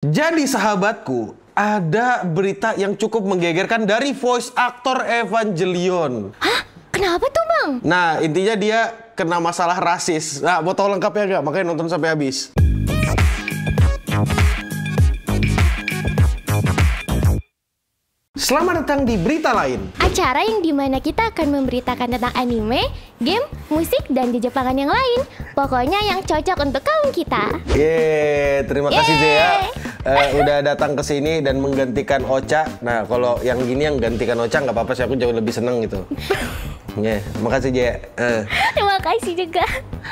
Jadi sahabatku, ada berita yang cukup menggegerkan dari voice aktor Evangelion. Hah? Kenapa tuh, Bang? Nah, intinya dia kena masalah rasis. Nah, mau tahu lengkapnya nggak? Makanya nonton sampai habis. Selamat datang di berita lain. Acara yang dimana kita akan memberitakan tentang anime, game, musik, dan Jepangan yang lain. Pokoknya yang cocok untuk kaum kita. Yeay, terima kasih Zea. Udah datang ke sini dan menggantikan Ocha. Nah, kalau yang gini yang gantikan Ocha nggak apa-apa sih, aku jauh lebih seneng gitu. Makasih Jaya. Terima kasih juga.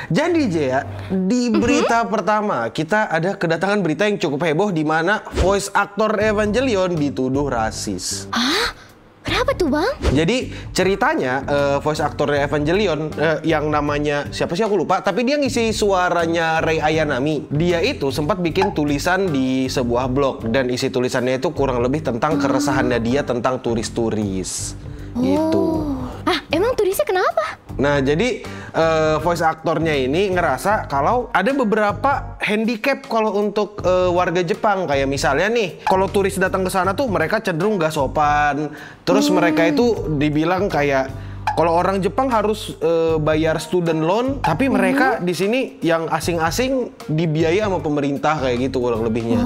Jadi Jaya, di berita pertama kita ada kedatangan berita yang cukup heboh di mana voice aktor Evangelion dituduh rasis. Hah? Kenapa tuh, Bang? Jadi ceritanya voice aktor Evangelion yang namanya siapa sih aku lupa, tapi dia ngisi suaranya Rei Ayanami. Dia itu sempat bikin tulisan di sebuah blog dan isi tulisannya itu kurang lebih tentang keresahannya dia tentang turis-turis. Gitu. Ah, emang turisnya kenapa? Nah, jadi voice aktornya ini ngerasa kalau ada beberapa handicap kalau untuk warga Jepang. Kayak misalnya nih, kalau turis datang ke sana tuh mereka cenderung gak sopan. Terus mereka itu dibilang kayak kalau orang Jepang harus bayar student loan, tapi mereka di sini yang asing-asing dibiayai sama pemerintah kayak gitu kurang lebihnya.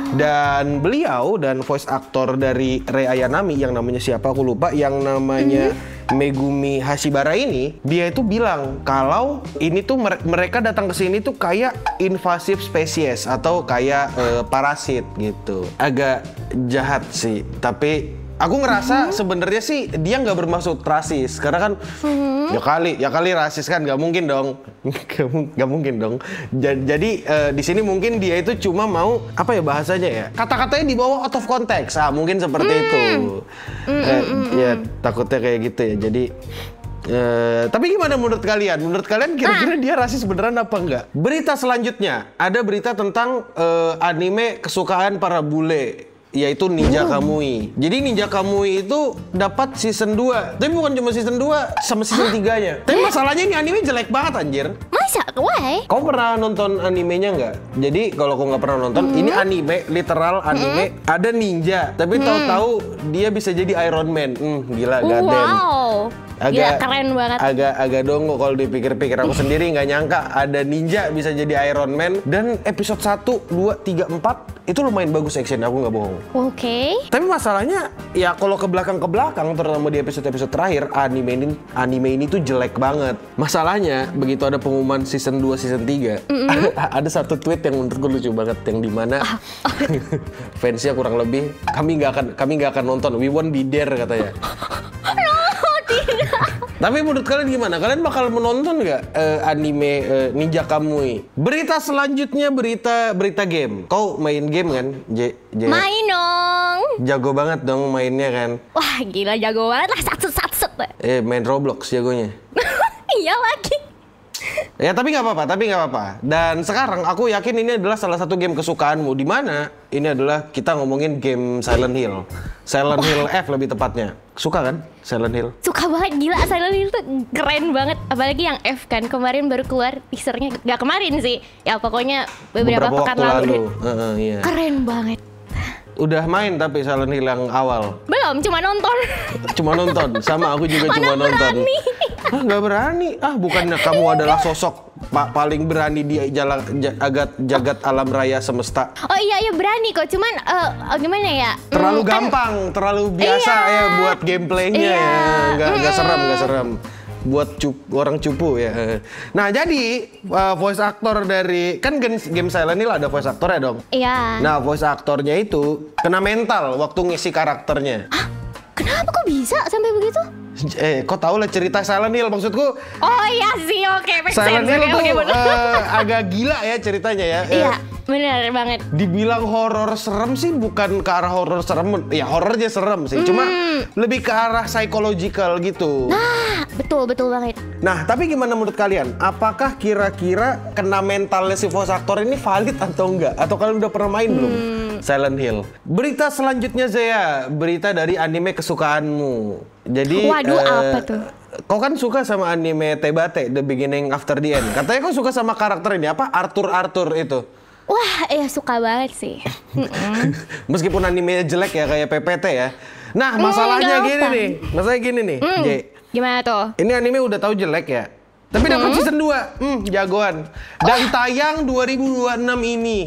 Dan beliau dan voice aktor dari Rei Ayanami yang namanya siapa aku lupa, yang namanya Megumi Hashibara ini, dia itu bilang kalau ini tuh mereka datang ke sini tuh kayak invasive species atau kayak parasit gitu. Agak jahat sih, tapi aku ngerasa sebenarnya sih dia nggak bermaksud rasis karena kan ya kali rasis kan nggak mungkin dong. Nggak mungkin dong. Jadi di sini mungkin dia itu cuma mau apa ya bahasanya ya, kata-katanya dibawa out of context. Mungkin seperti itu. Ya takutnya kayak gitu ya. Jadi tapi gimana menurut kalian? Menurut kalian kira-kira dia rasis beneran apa enggak? Berita selanjutnya ada berita tentang anime kesukaan para bule, yaitu Ninja Kamui. Jadi Ninja Kamui itu dapat season 2. Tapi bukan cuma season 2, sama season 3-nya. Tapi masalahnya ini anime jelek banget anjir. Masa? Why? Kau pernah nonton animenya nggak? Jadi kalau kau nggak pernah nonton, ini anime, literal anime. Ada ninja, tapi tahu-tahu dia bisa jadi Iron Man. Gila, goddamn. Wow. Gila, keren banget. Agak dongo kalau dipikir-pikir. Aku sendiri nggak nyangka ada ninja bisa jadi Iron Man. Dan episode 1, 2, 3, 4 itu lumayan bagus action, aku nggak bohong. Oke. Tapi masalahnya ya kalau ke belakang terutama di episode terakhir, anime ini tuh jelek banget. Masalahnya begitu ada pengumuman season 2, season 3, ada satu tweet yang menurutku lucu banget yang dimana fansnya kurang lebih kami nggak akan nonton, we won't be there katanya. Tapi menurut kalian gimana? Kalian bakal menonton nggak anime Ninja Kamui? Berita selanjutnya berita game. Kau main game kan? Main dong. Jago banget dong mainnya kan? Wah, gila jago banget lah, satset. Main Roblox jagonya. Iya lagi. Ya tapi nggak apa-apa. Dan sekarang aku yakin ini adalah salah satu game kesukaanmu, di mana ini adalah kita ngomongin game Silent Hill. Silent Hill F lebih tepatnya. Suka kan Silent Hill? Suka banget, gila. Silent Hill tuh keren banget. Apalagi yang F kan, kemarin baru keluar teasernya. Gak kemarin sih, ya pokoknya beberapa pekan lalu. Iya. Keren banget. Udah main tapi Silent Hill yang awal? Belum, cuma nonton. Cuma nonton? Sama aku juga cuma nonton. Berani. Nggak berani. Bukannya kamu adalah sosok paling berani di jagat alam raya semesta. Oh iya berani kok, cuman gimana ya? Terlalu gampang, terlalu biasa ya buat gameplaynya ya. Nggak serem. Buat orang cupu ya. Nah jadi voice actor dari kan game Silent Hill ada voice actornya dong. Iya. Nah voice actornya itu kena mental waktu ngisi karakternya. Hah? Kenapa kok bisa sampai begitu? Kok tahu lah cerita Silent Hill maksudku? Oh iya sih, oke. Silent Hill tuh agak gila ya ceritanya ya. Iya, bener banget. Dibilang horor serem sih bukan ke arah horor serem. Ya horornya serem sih, cuma lebih ke arah psychological gitu. Nah, betul banget. Nah, tapi gimana menurut kalian? Apakah kira-kira kena mentalnya si voice actor ini valid atau enggak? Atau kalian udah pernah main belum Silent Hill? Berita selanjutnya Zea, berita dari anime kesukaanmu. Jadi waduh, apa tuh? Kau kan suka sama anime Tebate, The Beginning After the End. Katanya kau suka sama karakter ini, apa? Arthur itu. Wah, suka banget sih. Meskipun animenya jelek ya kayak PPT ya. Nah, masalahnya gini nih. J. Gimana tuh? Ini anime udah tahu jelek ya. Tapi dapat season 2. Jagoan. Dan tayang 2026 ini.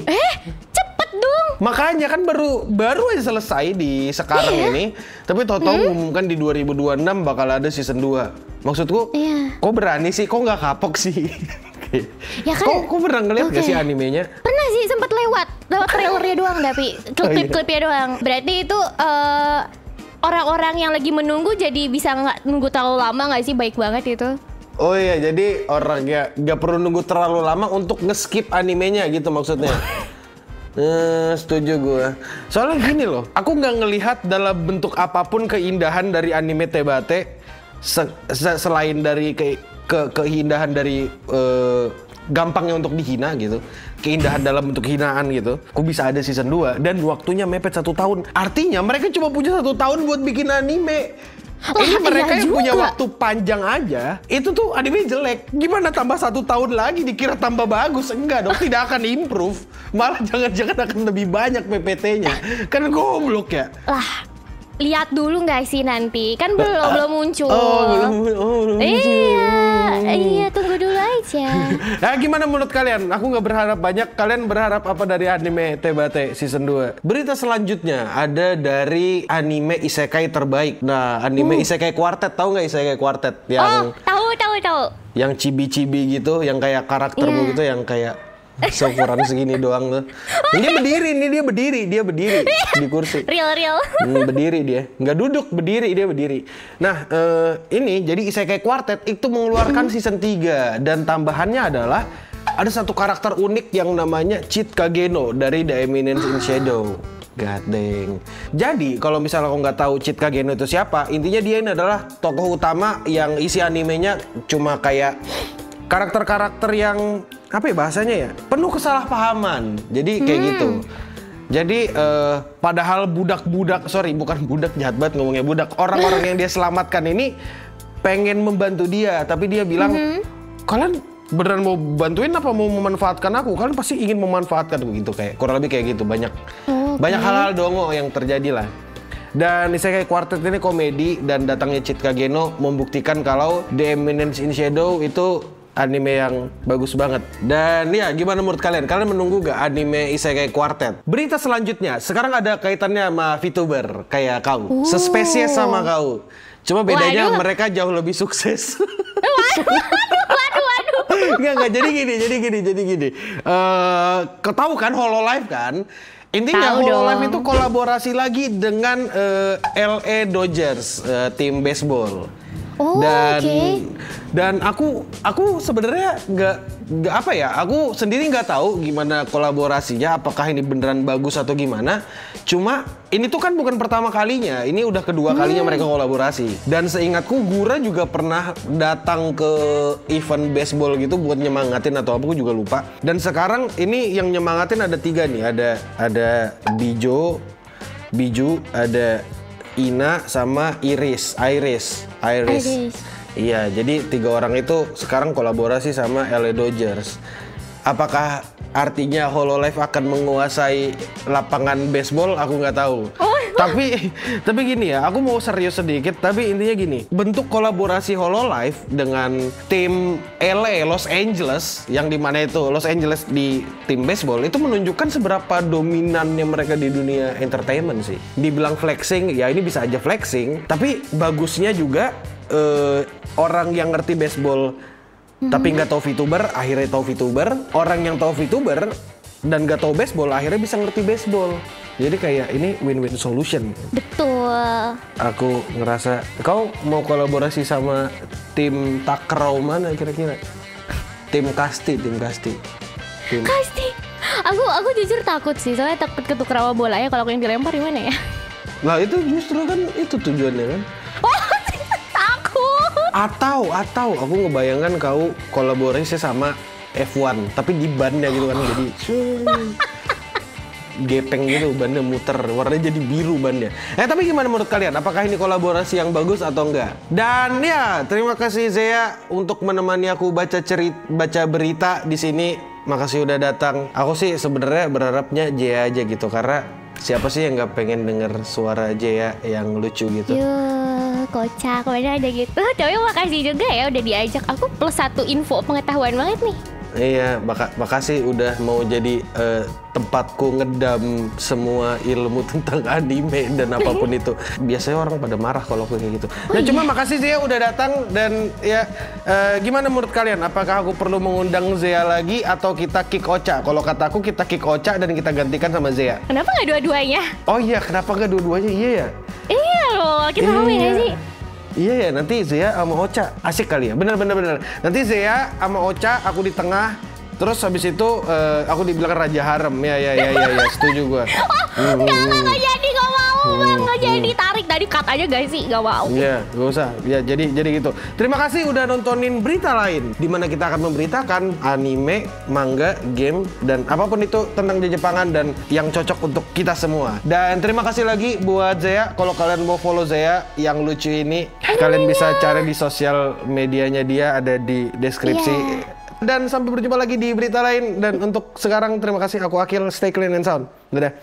Cepet dong. Makanya kan baru aja selesai di sekarang ini. Tapi tahu-tahu umumkan di 2026 bakal ada season 2. Maksudku, kok berani sih? Kok nggak kapok sih? Ya kan, kok pernah ngeliat gak sih animenya? Pernah sih, sempat lewat trailernya doang, tapi klip-klipnya doang. Berarti itu orang-orang yang lagi menunggu jadi bisa nggak nunggu terlalu lama nggak sih? Baik banget itu. Oh iya, jadi orangnya nggak perlu nunggu terlalu lama untuk nge-skip animenya gitu maksudnya. Setuju gue. Soalnya gini loh, aku nggak ngelihat dalam bentuk apapun keindahan dari anime Tebate selain dari keindahan dari gampangnya untuk dihina gitu, keindahan dalam bentuk hinaan gitu. Kok bisa ada season 2 dan waktunya mepet 1 tahun. Artinya mereka cuma punya 1 tahun buat bikin anime. Ini mereka yang punya waktu panjang aja, itu tuh anime jelek. Gimana tambah 1 tahun lagi dikira tambah bagus? Enggak dong, tidak akan improve. Malah jangan-jangan akan lebih banyak PPT-nya. Kan goblok ya. Lah, lihat dulu nggak sih nanti? Kan belum muncul. Belum muncul. Iya, tunggu dulu aja. Nah, gimana menurut kalian? Aku nggak berharap banyak. Kalian berharap apa dari anime Tebate season 2? Berita selanjutnya ada dari anime isekai terbaik. Nah, anime Isekai Quartet. Tahu nggak Isekai Quartet? Yang tahu. Yang cibi-cibi gitu, yang kayak karaktermu gitu, yang kayak seukuran segini doang tuh. Dia berdiri di kursi. Real. Berdiri dia, nggak duduk, berdiri. Nah, ini jadi Isekai Quartet itu mengeluarkan season 3 dan tambahannya adalah ada satu karakter unik yang namanya Cheat Kageno dari The Eminence in Shadow. God dang. Jadi kalau misalnya kau nggak tahu Cheat Kageno itu siapa, intinya dia ini adalah tokoh utama yang isi animenya cuma kayak karakter-karakter yang apa ya bahasanya ya, penuh kesalahpahaman. Jadi kayak gitu. Jadi padahal budak-budak, bukan budak, jahat banget ngomongnya budak. Orang-orang yang dia selamatkan ini pengen membantu dia, tapi dia bilang, kalian beneran mau bantuin apa mau memanfaatkan aku? Kalian pasti ingin memanfaatkan gitu, kayak kurang lebih kayak gitu. Banyak hal-hal dongo yang terjadi lah. Dan Isekai Quartet ini komedi dan datangnya Cheat Kageno membuktikan kalau The Eminence in Shadow itu anime yang bagus banget. Dan ya, gimana menurut kalian? Kalian menunggu gak anime Isekai Quartet? Berita selanjutnya, sekarang ada kaitannya sama VTuber kayak kau, sespesies sama kau. Cuma bedanya mereka jauh lebih sukses. Waduh. Nggak, jadi gini. Kau tahu kan Hololive kan? Intinya Hololive itu kolaborasi lagi dengan LA Dodgers, tim baseball. Dan aku sebenarnya nggak apa ya, aku sendiri nggak tahu gimana kolaborasinya, apakah ini beneran bagus atau gimana. Cuma ini tuh kan bukan pertama kalinya, ini udah kedua kalinya mereka kolaborasi. Dan seingatku Gura juga pernah datang ke event baseball gitu buat nyemangatin atau apa, aku juga lupa. Dan sekarang ini yang nyemangatin ada 3 nih, ada Biju, ada Ina sama Iris. Iya, jadi 3 orang itu sekarang kolaborasi sama LA Dodgers. Apakah artinya Hololive akan menguasai lapangan baseball? Aku nggak tahu. Tapi gini ya, aku mau serius sedikit. Tapi intinya gini, bentuk kolaborasi Hololive dengan tim LA Los Angeles, yang dimana itu Los Angeles di tim baseball, itu menunjukkan seberapa dominannya mereka di dunia entertainment sih. Dibilang flexing, ya ini bisa aja flexing. Tapi bagusnya juga orang yang ngerti baseball tapi nggak tahu VTuber, akhirnya tahu VTuber. Orang yang tahu VTuber dan nggak tahu baseball, akhirnya bisa ngerti baseball. Jadi kayak ini win-win solution. Betul. Aku ngerasa, kau mau kolaborasi sama tim takraw mana kira-kira? Tim Kasti. Kasti. Aku jujur takut sih, soalnya takut ketuker sama bolanya kalau aku yang dilempar gimana ya? Lah itu justru kan itu tujuannya kan. Atau aku ngebayangkan kau kolaborasi sama F1 tapi di bannya gitu kan, jadi gepeng gitu, bannya muter, warnanya jadi biru bannya. Tapi gimana menurut kalian? Apakah ini kolaborasi yang bagus atau enggak? Dan ya, terima kasih Zea untuk menemani aku baca berita di sini. Makasih udah datang. Aku sih sebenarnya berharapnya Zea aja gitu, karena siapa sih yang nggak pengen denger suara Zea yang lucu gitu? Kocak, mana ada gitu. Tapi makasih juga ya udah diajak. Aku plus 1 info pengetahuan banget nih. Iya, makasih udah mau jadi tempatku ngedam semua ilmu tentang anime dan apapun itu. Biasanya orang pada marah kalau aku kayak gitu. Nah, cuma makasih Zea udah datang dan ya gimana menurut kalian? Apakah aku perlu mengundang Zea lagi atau kita kick Ocha? Kalau kataku kita kick Ocha dan kita gantikan sama Zea. Kenapa nggak dua-duanya? Oh iya, kenapa nggak dua-duanya? Iya ya. Iya loh, kita mau ya sih? Iya ya, nanti Zea sama Ocha asik kali ya. Bener. Nanti Zea sama Ocha, aku di tengah. Terus habis itu aku dibilang raja harem. Ya, setuju gua. Nggak jadi, nggak mau bang, nggak jadi. Tarik dari cut aja guys sih, nggak mau. Iya, nggak usah. Ya jadi gitu. Terima kasih udah nontonin berita lain, di mana kita akan memberitakan anime, manga, game, dan apapun itu tentang Jepangan dan yang cocok untuk kita semua. Dan terima kasih lagi buat Zea. Kalau kalian mau follow Zea yang lucu ini, kalian bisa cari di sosial medianya dia, ada di deskripsi. Dan sampai berjumpa lagi di berita lain. Dan untuk sekarang terima kasih, aku Akil, stay clean and sound. Dadah.